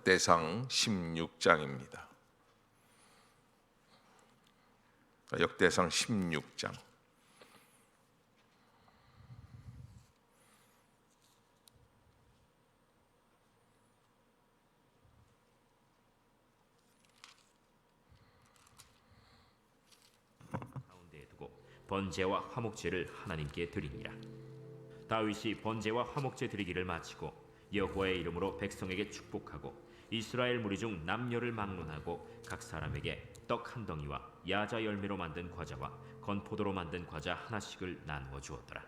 역대상 16장입니다. 역대상 16장. 가운데에 두고 번제와 화목제를 하나님께 드리니라. 다윗이 번제와 화목제 드리기를 마치고 여호와의 이름으로 백성에게 축복하고 이스라엘 무리 중 남녀를 막론하고 각 사람에게 떡 한 덩이와 야자 열매로 만든 과자와 건포도로 만든 과자 하나씩을 나누어 주었더라.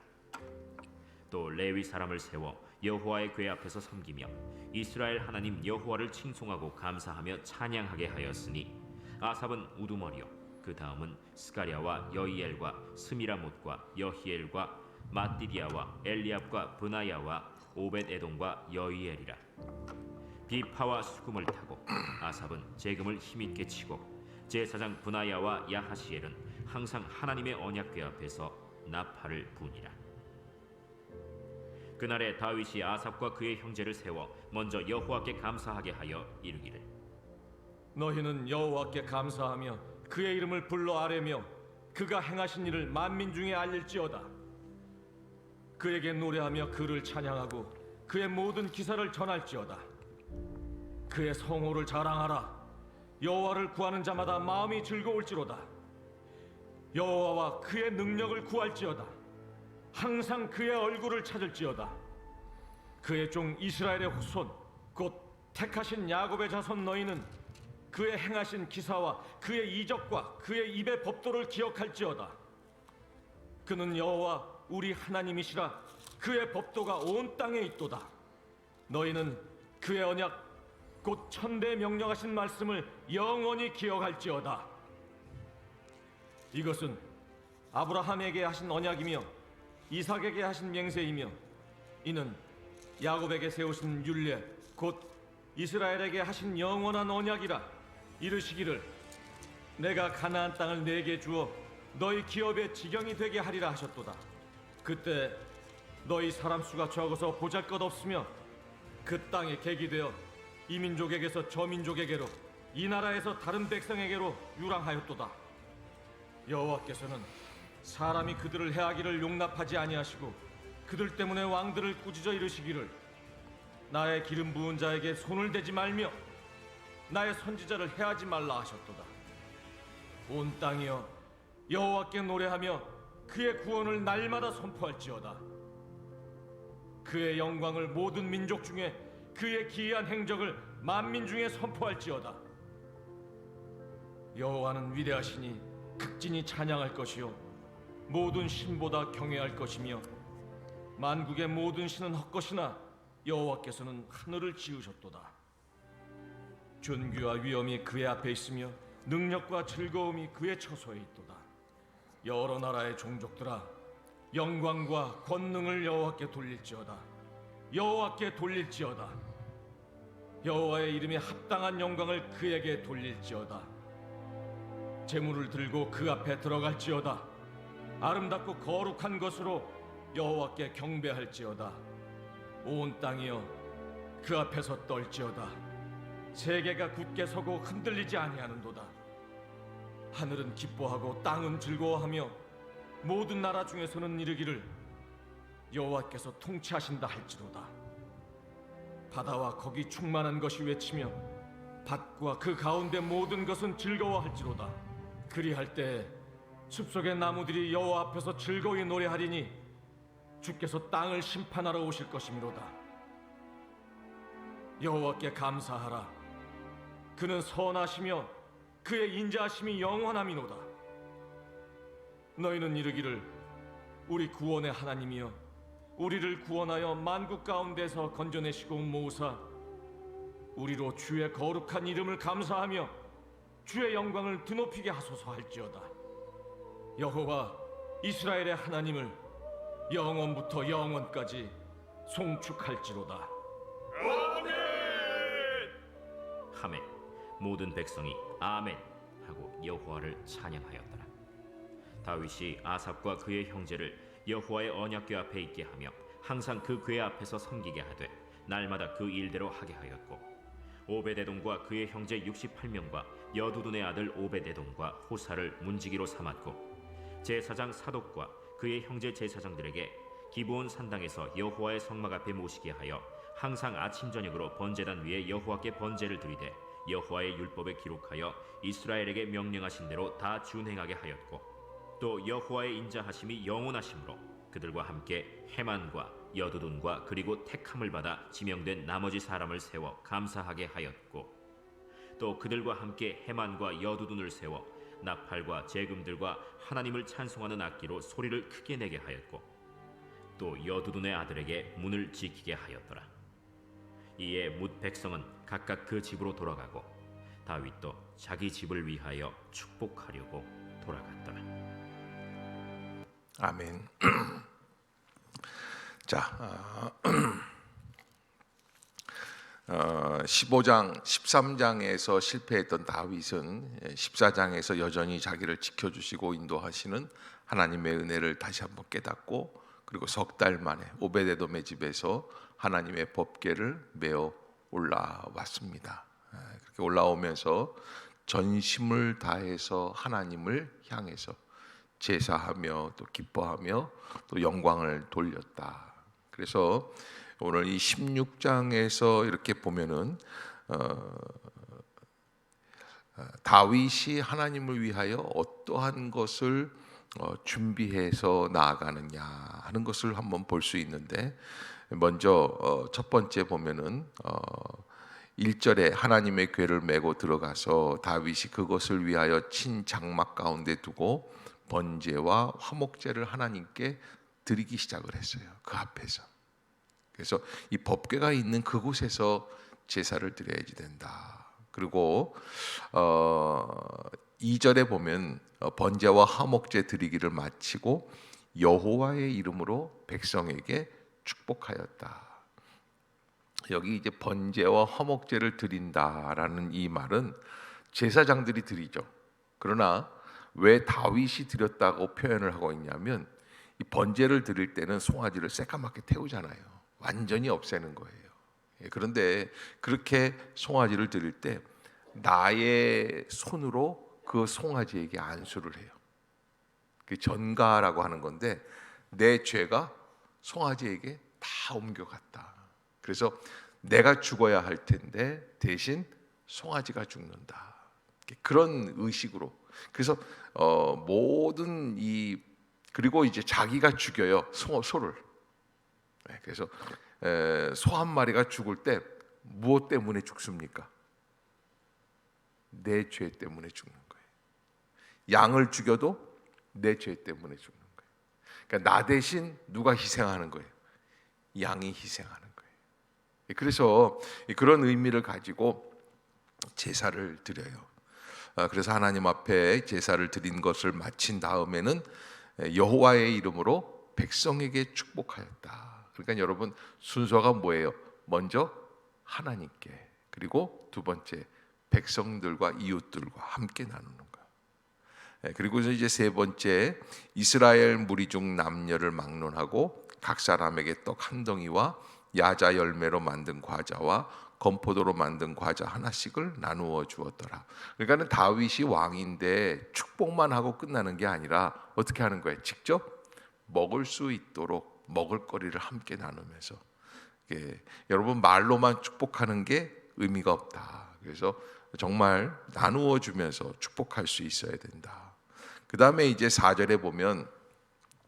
또 레위 사람을 세워 여호와의 궤 앞에서 섬기며 이스라엘 하나님 여호와를 칭송하고 감사하며 찬양하게 하였으니 아삽은 우두머리요 그 다음은 스가랴와 여이엘과 스미라못과 여히엘과 마띠디아와 엘리압과 브나야와 오벳에돔과 여이엘이라. 비파와 수금을 타고 아삽은 재금을 힘있게 치고 제사장 브나야와 야하시엘은 항상 하나님의 언약궤 앞에서 나팔을 부니라. 그날에 다윗이 아삽과 그의 형제를 세워 먼저 여호와께 감사하게 하여 이르기를, 너희는 여호와께 감사하며 그의 이름을 불러 아뢰며 그가 행하신 일을 만민 중에 알릴지어다. 그에게 노래하며 그를 찬양하고 그의 모든 기사를 전할지어다. 그의 성호를 자랑하라. 여호와를 구하는 자마다 마음이 즐거울지로다. 여호와와 그의 능력을 구할지어다. 항상 그의 얼굴을 찾을지어다. 그의 종 이스라엘의 후손 곧 택하신 야곱의 자손 너희는 그의 행하신 기사와 그의 이적과 그의 입의 법도를 기억할지어다. 그는 여호와 우리 하나님이시라. 그의 법도가 온 땅에 있도다. 너희는 그의 언약 곧 천대 명령하신 말씀을 영원히 기억할지어다. 이것은 아브라함에게 하신 언약이며 이삭에게 하신 맹세이며 이는 야곱에게 세우신 율례 곧 이스라엘에게 하신 영원한 언약이라. 이르시기를 내가 가나안 땅을 내게 주어 너희 기업의 지경이 되게 하리라 하셨도다. 그때 너희 사람 수가 적어서 보잘것없으며 그 땅에 객이 되어 이 민족에게서 저 민족에게로 이 나라에서 다른 백성에게로 유랑하였도다. 여호와께서는 사람이 그들을 해하기를 용납하지 아니하시고 그들 때문에 왕들을 꾸짖어 이르시기를 나의 기름 부은 자에게 손을 대지 말며 나의 선지자를 해하지 말라 하셨도다. 온 땅이여 여호와께 노래하며 그의 구원을 날마다 선포할지어다. 그의 영광을 모든 민족 중에 그의 기이한 행적을 만민 중에 선포할지어다. 여호와는 위대하시니 극진히 찬양할 것이요 모든 신보다 경외할 것이며 만국의 모든 신은 헛것이나 여호와께서는 하늘을 지으셨도다. 존귀와 위엄이 그의 앞에 있으며 능력과 즐거움이 그의 처소에 있도다. 여러 나라의 종족들아 영광과 권능을 여호와께 돌릴지어다. 여호와께 돌릴지어다. 여호와의 이름에 합당한 영광을 그에게 돌릴지어다. 제물을 들고 그 앞에 들어갈지어다. 아름답고 거룩한 것으로 여호와께 경배할지어다. 온 땅이여 그 앞에서 떨지어다. 세계가 굳게 서고 흔들리지 아니하는도다. 하늘은 기뻐하고 땅은 즐거워하며 모든 나라 중에서는 이르기를 여호와께서 통치하신다 할지로다. 바다와 거기 충만한 것이 외치며 밭과 그 가운데 모든 것은 즐거워할지로다. 그리할 때 숲속의 나무들이 여호와 앞에서 즐거이 노래하리니 주께서 땅을 심판하러 오실 것이미로다. 여호와께 감사하라. 그는 선하시며 그의 인자하심이 영원함이로다. 너희는 이르기를 우리 구원의 하나님이여 우리를 구원하여 만국 가운데서 건져내시고 모으사 우리로 주의 거룩한 이름을 감사하며 주의 영광을 드높이게 하소서 할지어다. 여호와 이스라엘의 하나님을 영원부터 영원까지 송축할지로다. 아멘. 하매 모든 백성이 아멘 하고 여호와를 찬양하였더라. 다윗이 아삽과 그의 형제를 여호와의 언약궤 앞에 있게 하며 항상 그 궤 앞에서 섬기게 하되 날마다 그 일대로 하게 하였고 오베데돔과 그의 형제 68명과 여두둔의 아들 오베데돔과 호사를 문지기로 삼았고 제사장 사독과 그의 형제 제사장들에게 기브온 산당에서 여호와의 성막 앞에 모시게 하여 항상 아침 저녁으로 번제단 위에 여호와께 번제를 드리되 여호와의 율법에 기록하여 이스라엘에게 명령하신 대로 다 준행하게 하였고 또 여호와의 인자하심이 영원하심으로 그들과 함께 헤만과 여두둔과 그리고 택함을 받아 지명된 나머지 사람을 세워 감사하게 하였고 또 그들과 함께 헤만과 여두둔을 세워 나팔과 제금들과 하나님을 찬송하는 악기로 소리를 크게 내게 하였고 또 여두둔의 아들에게 문을 지키게 하였더라. 이에 뭇 백성은 각각 그 집으로 돌아가고 다윗도 자기 집을 위하여 축복하려고 돌아갔더라. 아멘. 자, 15장, 13장에서 실패했던 다윗은 14장에서 여전히 자기를 지켜주시고 인도하시는 하나님의 은혜를 다시 한번 깨닫고 그리고 석 달 만에 오베데돔의 집에서 하나님의 법궤를 메어 올라왔습니다. 그렇게 올라오면서 전심을 다해서 하나님을 향해서 제사하며 또 기뻐하며 또 영광을 돌렸다. 그래서 오늘 이 16장에서 이렇게 보면은 다윗이 하나님을 위하여 어떠한 것을 준비해서 나아가느냐 하는 것을 한번 볼 수 있는데 먼저 첫 번째 보면은 1절에 하나님의 궤를 메고 들어가서 다윗이 그것을 위하여 친 장막 가운데 두고 번제와 화목제를 하나님께 드리기 시작을 했어요. 그 앞에서. 그래서 이 법궤가 있는 그곳에서 제사를 드려야지 된다. 그리고 2절에 보면 번제와 화목제 드리기를 마치고 여호와의 이름으로 백성에게 축복하였다. 여기 이제 번제와 화목제를 드린다라는 이 말은 제사장들이 드리죠. 그러나 왜 다윗이 드렸다고 표현을 하고 있냐면 이 번제를 드릴 때는 송아지를 새까맣게 태우잖아요. 완전히 없애는 거예요. 그런데 그렇게 송아지를 드릴 때 나의 손으로 그 송아지에게 안수를 해요. 그 전가라고 하는 건데 내 죄가 송아지에게 다 옮겨갔다. 그래서 내가 죽어야 할 텐데 대신 송아지가 죽는다. 그런 의식으로. 그래서 모든 이 그리고 이제 자기가 죽여요. 소를. 그래서 소 한 마리가 죽을 때 무엇 때문에 죽습니까? 내 죄 때문에 죽는 거예요. 양을 죽여도 내 죄 때문에 죽는 거예요. 그러니까 나 대신 누가 희생하는 거예요? 양이 희생하는 거예요. 그래서 그런 의미를 가지고 제사를 드려요. 그래서 하나님 앞에 제사를 드린 것을 마친 다음에는 여호와의 이름으로 백성에게 축복하였다. 그러니까 여러분 순서가 뭐예요? 먼저 하나님께, 그리고 두 번째 백성들과 이웃들과 함께 나누는 거예요. 그리고 이제 세 번째 이스라엘 무리 중 남녀를 막론하고 각 사람에게 떡 한 덩이와 야자 열매로 만든 과자와 건포도로 만든 과자 하나씩을 나누어 주었더라. 그러니까는 다윗이 왕인데 축복만 하고 끝나는 게 아니라 어떻게 하는 거예요? 직접 먹을 수 있도록 먹을거리를 함께 나누면서 여러분 말로만 축복하는 게 의미가 없다. 그래서 정말 나누어 주면서 축복할 수 있어야 된다. 그 다음에 이제 4절에 보면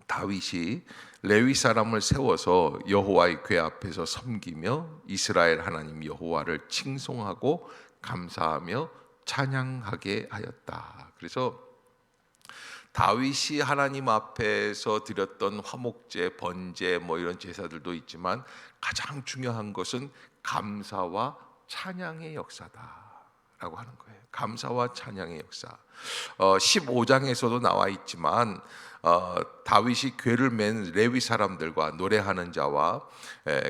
다윗이 레위 사람을 세워서 여호와의 궤 앞에서 섬기며 이스라엘 하나님 여호와를 칭송하고 감사하며 찬양하게 하였다. 그래서 다윗이 하나님 앞에서 드렸던 화목제, 번제 뭐 이런 제사들도 있지만 가장 중요한 것은 감사와 찬양의 역사다라고 하는 거예요. 감사와 찬양의 역사. 15장에서도 나와 있지만 다윗이 궤를 맨 레위 사람들과 노래하는 자와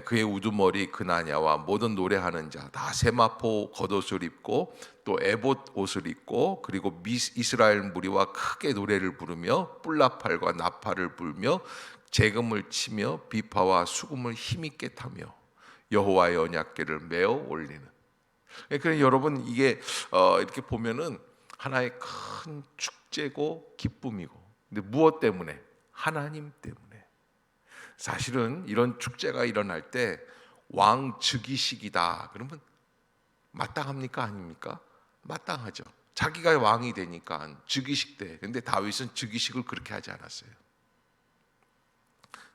그의 우두머리 그나냐와 모든 노래하는 자 다 세마포 겉옷을 입고 또 에봇 옷을 입고 그리고 이스라엘 무리와 크게 노래를 부르며 뿔나팔과 나팔을 불며 재금을 치며 비파와 수금을 힘있게 타며 여호와의 언약궤를 메어 올리는. 그러니까 여러분 이게 이렇게 보면은 하나의 큰 축제고 기쁨이고, 근데 무엇 때문에? 하나님 때문에. 사실은 이런 축제가 일어날 때 왕 즉위식이다 그러면 마땅합니까? 아닙니까? 마땅하죠. 자기가 왕이 되니까 즉위식 때. 근데 다윗은 즉위식을 그렇게 하지 않았어요.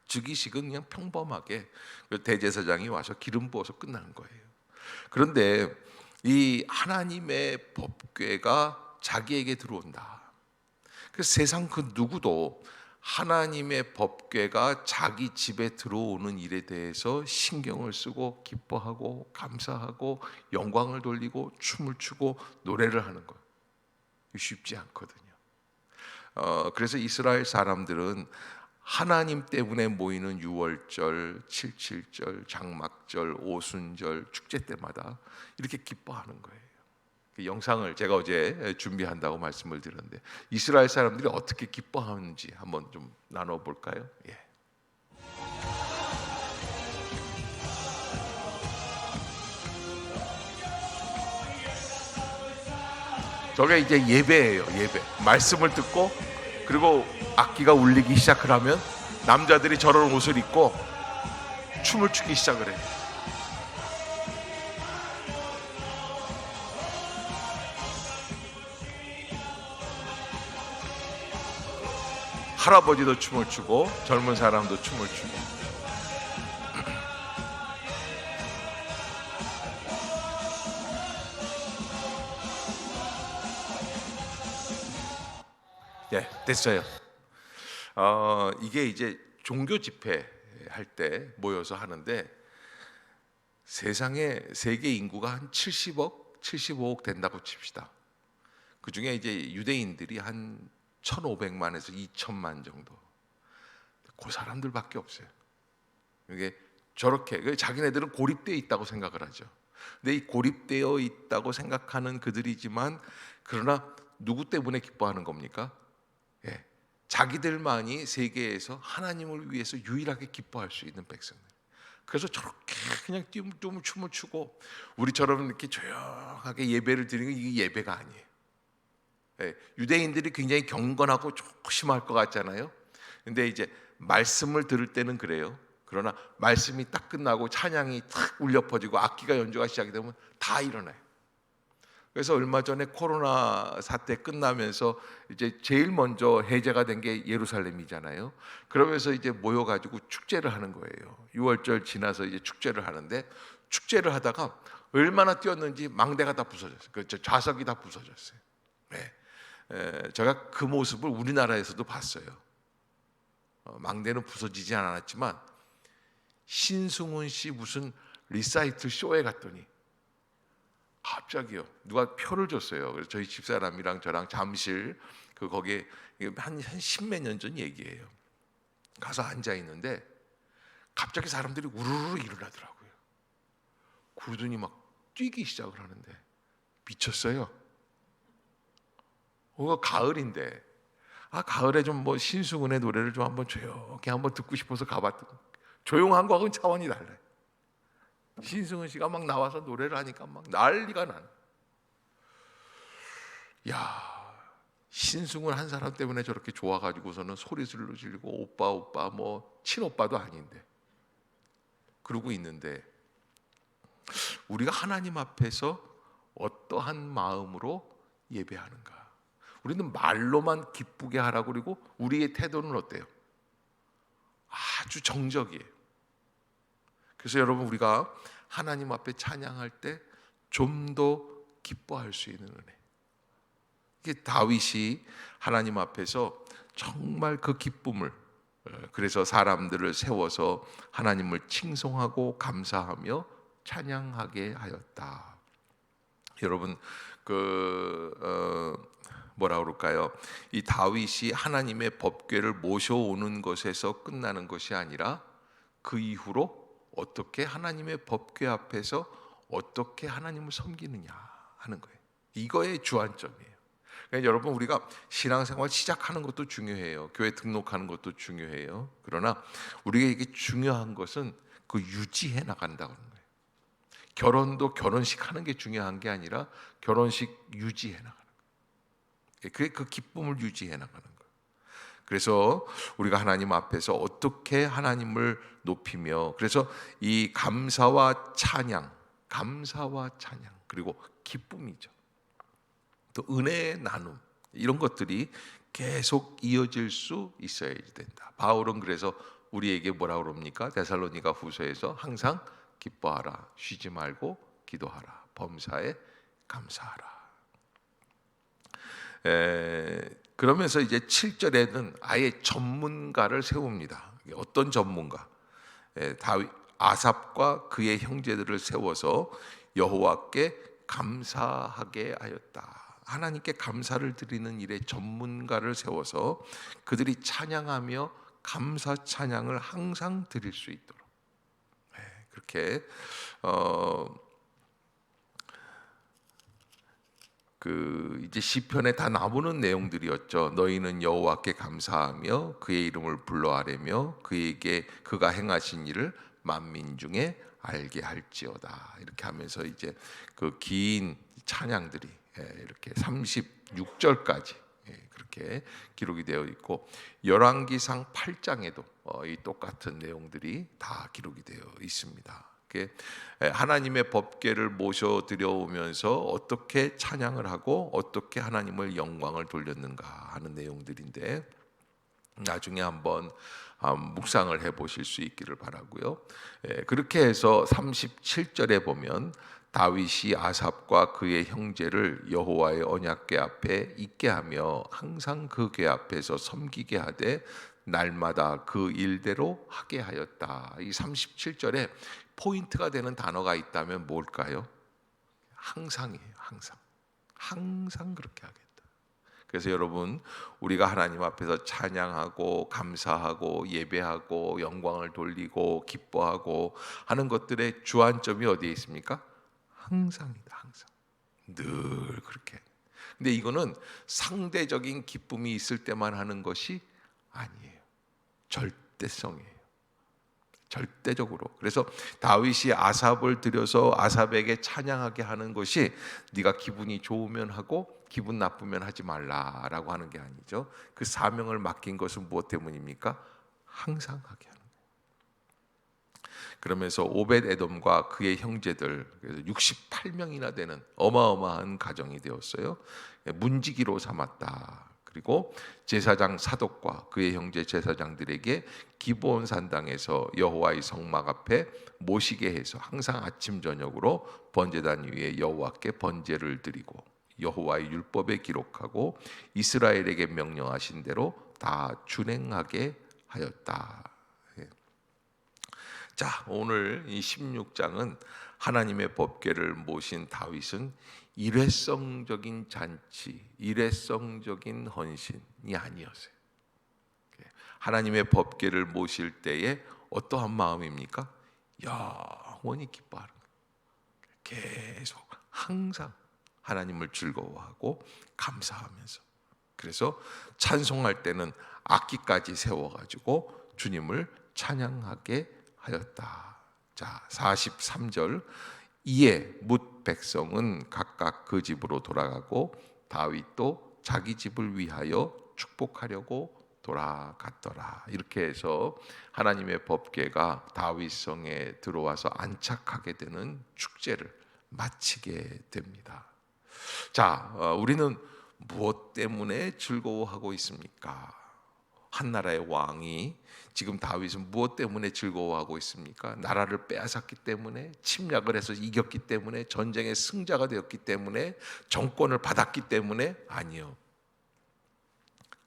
즉위식은 그냥 평범하게 대제사장이 와서 기름 부어서 끝나는 거예요. 그런데 이 하나님의 법궤가 자기에게 들어온다. 그래서 세상 그 누구도 하나님의 법궤가 자기 집에 들어오는 일에 대해서 신경을 쓰고 기뻐하고 감사하고 영광을 돌리고 춤을 추고 노래를 하는 거예요. 쉽지 않거든요. 그래서 이스라엘 사람들은 하나님 때문에 모이는 유월절, 칠칠절, 장막절, 오순절, 축제 때마다 이렇게 기뻐하는 거예요. 그 영상을 제가 어제 준비한다고 말씀을 드렸는데 이스라엘 사람들이 어떻게 기뻐하는지 한번 좀 나눠볼까요? 예. 저게 이제 예배예요. 예배. 말씀을 듣고 그리고 악기가 울리기 시작을 하면 남자들이 저런 옷을 입고 춤을 추기 시작을 해요. 할아버지도 춤을 추고 젊은 사람도 춤을 추고. 예, 됐어요. 이게 이제 종교 집회 할 때 모여서 하는데 세상에 세계 인구가 한 70억, 75억 된다고 칩시다. 그 중에 이제 유대인들이 한 1,500만에서 2,000만 정도. 그 사람들밖에 없어요. 이게 저렇게 자기네들은 고립되어 있다고 생각을 하죠. 근데 이 고립되어 있다고 생각하는 그들이지만 그러나 누구 때문에 기뻐하는 겁니까? 예, 자기들만이 세계에서 하나님을 위해서 유일하게 기뻐할 수 있는 백성들. 그래서 저렇게 그냥 춤을 추고 우리처럼 이렇게 조용하게 예배를 드리는 게 이게 예배가 아니에요. 예, 유대인들이 굉장히 경건하고 조심할 것 같잖아요. 근데 이제 말씀을 들을 때는 그래요. 그러나 말씀이 딱 끝나고 찬양이 탁 울려 퍼지고 악기가 연주가 시작이 되면 다 일어나요. 그래서 얼마 전에 코로나 사태 끝나면서 이제 제일 먼저 해제가 된 게 예루살렘이잖아요. 그러면서 이제 모여가지고 축제를 하는 거예요. 6월절 지나서 이제 축제를 하는데 축제를 하다가 얼마나 뛰었는지 망대가 다 부서졌어요. 그 좌석이 다 부서졌어요. 네. 제가 그 모습을 우리나라에서도 봤어요. 망대는 부서지지 않았지만 신승훈 씨 무슨 리사이틀 쇼에 갔더니 갑자기요 누가 표를 줬어요. 그래서 저희 집사람이랑 저랑 잠실 거기에 한 십몇 년 전 얘기예요. 가서 앉아 있는데 갑자기 사람들이 우르르 일어나더라고요. 그러더니 막 뛰기 시작을 하는데 미쳤어요. 가을인데 가을에 좀 뭐 신승훈의 노래를 좀 한번 조용히 한번 듣고 싶어서 가봤더니 조용한 거하고는 차원이 달라요. 신승훈 씨가 막 나와서 노래를 하니까 막 난리가 나는. 야, 신승훈 한 사람 때문에 저렇게 좋아가지고서는 소리를 지르고 오빠 뭐 친오빠도 아닌데 그러고 있는데 우리가 하나님 앞에서 어떠한 마음으로 예배하는가? 우리는 말로만 기쁘게 하라고 그리고 우리의 태도는 어때요? 아주 정적이에요. 그래서 여러분 우리가 하나님 앞에 찬양할 때 좀 더 기뻐할 수 있는 은혜. 이게 다윗이 하나님 앞에서 정말 그 기쁨을 그래서 사람들을 세워서 하나님을 칭송하고 감사하며 찬양하게 하였다. 여러분 뭐라 그럴까요? 이 다윗이 하나님의 법궤를 모셔오는 것에서 끝나는 것이 아니라 그 이후로 어떻게 하나님의 법궤 앞에서 어떻게 하나님을 섬기느냐 하는 거예요. 이거의 주안점이에요. 그러니까 여러분 우리가 신앙생활 시작하는 것도 중요해요. 교회 등록하는 것도 중요해요. 그러나 우리에게 중요한 것은 그 유지해 나간다는 거예요. 결혼도 결혼식 하는 게 중요한 게 아니라 결혼식 유지해 나가는 거예요. 그 기쁨을 유지해 나가는 거예요. 그래서 우리가 하나님 앞에서 어떻게 하나님을 높이며, 그래서 이 감사와 찬양 그리고 기쁨이죠. 또 은혜의 나눔, 이런 것들이 계속 이어질 수 있어야 된다. 바울은 그래서 우리에게 뭐라고 그럽니까? 데살로니가 후서에서 항상 기뻐하라, 쉬지 말고 기도하라, 범사에 감사하라. 그러면서 이제 7절에는 아예 전문가를 세웁니다. 어떤 전문가? 다윗, 아삽과 그의 형제들을 세워서 여호와께 감사하게 하였다. 하나님께 감사를 드리는 일에 전문가를 세워서 그들이 찬양하며 감사 찬양을 항상 드릴 수 있도록, 그렇게 이제 시편에 다 나오는 내용들이었죠. 너희는 여호와께 감사하며 그의 이름을 불러아뢰며 그가 행하신 일을 만민 중에 알게 할지어다. 이렇게 하면서 이제 그 긴 찬양들이 이렇게 36절까지 그렇게 기록이 되어 있고, 열왕기상 8장에도 이 똑같은 내용들이 다 기록이 되어 있습니다. 하나님의 법궤를 모셔 들여오면서 어떻게 찬양을 하고 어떻게 하나님을 영광을 돌렸는가 하는 내용들인데, 나중에 한번 묵상을 해보실 수 있기를 바라고요. 그렇게 해서 37절에 보면 다윗이 아삽과 그의 형제를 여호와의 언약궤 앞에 있게 하며 항상 그 궤 앞에서 섬기게 하되 날마다 그 일대로 하게 하였다. 이 37절에 포인트가 되는 단어가 있다면 뭘까요? 항상이에요. 항상 그렇게 하겠다. 그래서 여러분, 우리가 하나님 앞에서 찬양하고 감사하고 예배하고 영광을 돌리고 기뻐하고 하는 것들의 주안점이 어디에 있습니까? 항상이다. 항상. 늘 그렇게. 근데 이거는 상대적인 기쁨이 있을 때만 하는 것이 아니에요. 절대성이에요. 절대적으로. 그래서 다윗이 아삽을 들여서 아삽에게 찬양하게 하는 것이 네가 기분이 좋으면 하고 기분 나쁘면 하지 말라라고 하는 게 아니죠. 그 사명을 맡긴 것은 무엇 때문입니까? 항상 하게 하는 거예요. 그러면서 오벳 에돔과 그의 형제들, 그래서 68명이나 되는 어마어마한 가정이 되었어요. 문지기로 삼았다. 그리고 제사장 사독과 그의 형제 제사장들에게 기브온 산당에서 여호와의 성막 앞에 모시게 해서 항상 아침 저녁으로 번제단 위에 여호와께 번제를 드리고 여호와의 율법에 기록하고 이스라엘에게 명령하신 대로 다 준행하게 하였다. 자, 오늘 이 16장은 하나님의 법궤를 모신 다윗은 일회성적인 잔치, 일회성적인 헌신이 아니었어요. 하나님의 법궤를 모실 때에 어떠한 마음입니까? 영원히 기뻐하는 거예요. 계속 항상 하나님을 즐거워하고 감사하면서, 그래서 찬송할 때는 악기까지 세워가지고 주님을 찬양하게 하였다. 자, 43절. 이에 뭇 백성은 각각 그 집으로 돌아가고 다윗도 자기 집을 위하여 축복하려고 돌아갔더라. 이렇게 해서 하나님의 법궤가 다윗성에 들어와서 안착하게 되는 축제를 마치게 됩니다. 자, 우리는 무엇 때문에 즐거워하고 있습니까? 한 나라의 왕이, 지금 다윗은 무엇 때문에 즐거워하고 있습니까? 나라를 빼앗았기 때문에, 침략을 해서 이겼기 때문에, 전쟁의 승자가 되었기 때문에, 정권을 받았기 때문에? 아니요.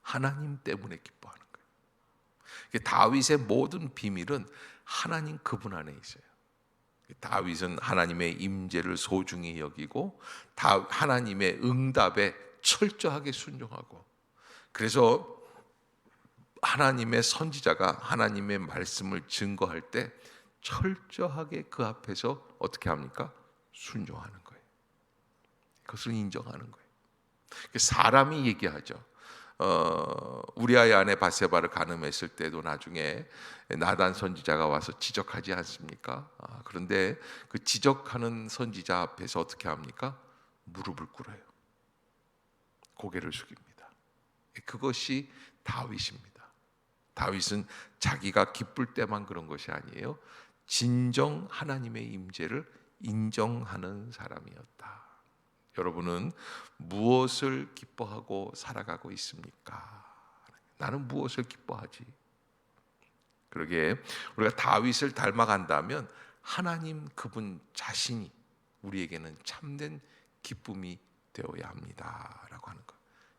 하나님 때문에 기뻐하는 거예요. 다윗의 모든 비밀은 하나님 그분 안에 있어요. 다윗은 하나님의 임재를 소중히 여기고 하나님의 응답에 철저하게 순종하고, 그래서 하나님의 선지자가 하나님의 말씀을 증거할 때 철저하게 그 앞에서 어떻게 합니까? 순종하는 거예요. 그것을 인정하는 거예요. 사람이 얘기하죠. 우리아의 아내 바세바를 간음했을 때도 나중에 나단 선지자가 와서 지적하지 않습니까? 그런데 그 지적하는 선지자 앞에서 어떻게 합니까? 무릎을 꿇어요. 고개를 숙입니다. 그것이 다윗입니다. 다윗은 자기가 기쁠 때만 그런 것이 아니에요. 진정 하나님의 임재를 인정하는 사람이었다. 여러분은 무엇을 기뻐하고 살아가고 있습니까? 나는 무엇을 기뻐하지? 그러게 우리가 다윗을 닮아간다면 하나님 그분 자신이 우리에게는 참된 기쁨이 되어야 합니다라고 하는 것.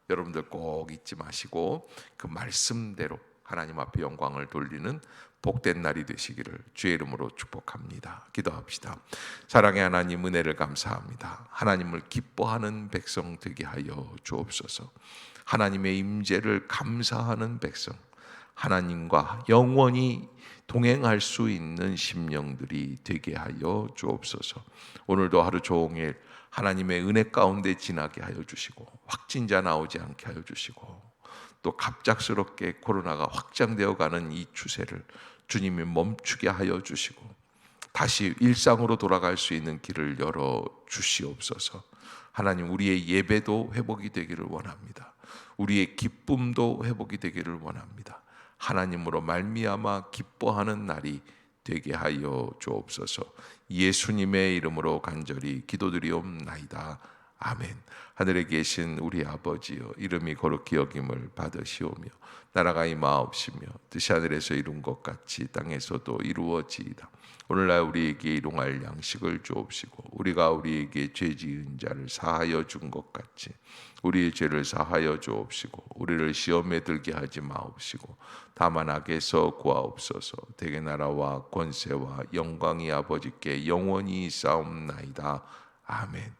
여러분들 꼭 잊지 마시고 그 말씀대로 하나님 앞에 영광을 돌리는 복된 날이 되시기를 주의 이름으로 축복합니다. 기도합시다. 사랑의 하나님, 은혜를 감사합니다. 하나님을 기뻐하는 백성 되게 하여 주옵소서. 하나님의 임재를 감사하는 백성, 하나님과 영원히 동행할 수 있는 심령들이 되게 하여 주옵소서. 오늘도 하루 종일 하나님의 은혜 가운데 지나게 하여 주시고, 확진자 나오지 않게 하여 주시고, 또 갑작스럽게 코로나가 확장되어 가는 이 추세를 주님이 멈추게 하여 주시고, 다시 일상으로 돌아갈 수 있는 길을 열어 주시옵소서. 하나님, 우리의 예배도 회복이 되기를 원합니다. 우리의 기쁨도 회복이 되기를 원합니다. 하나님으로 말미암아 기뻐하는 날이 되게 하여 주옵소서. 예수님의 이름으로 간절히 기도드리옵나이다. 아멘. 하늘에 계신 우리 아버지여, 이름이 거룩히 여김을 받으시오며 나라가 임하옵시며 뜻이 하늘에서 이룬 것 같이 땅에서도 이루어지이다. 오늘날 우리에게 일용할 양식을 주옵시고, 우리가 우리에게 죄 지은 자를 사하여 준 것 같이 우리의 죄를 사하여 주옵시고, 우리를 시험에 들게 하지 마옵시고 다만 악에서 구하옵소서. 대개 나라와 권세와 영광이 아버지께 영원히 있사옵나이다. 아멘.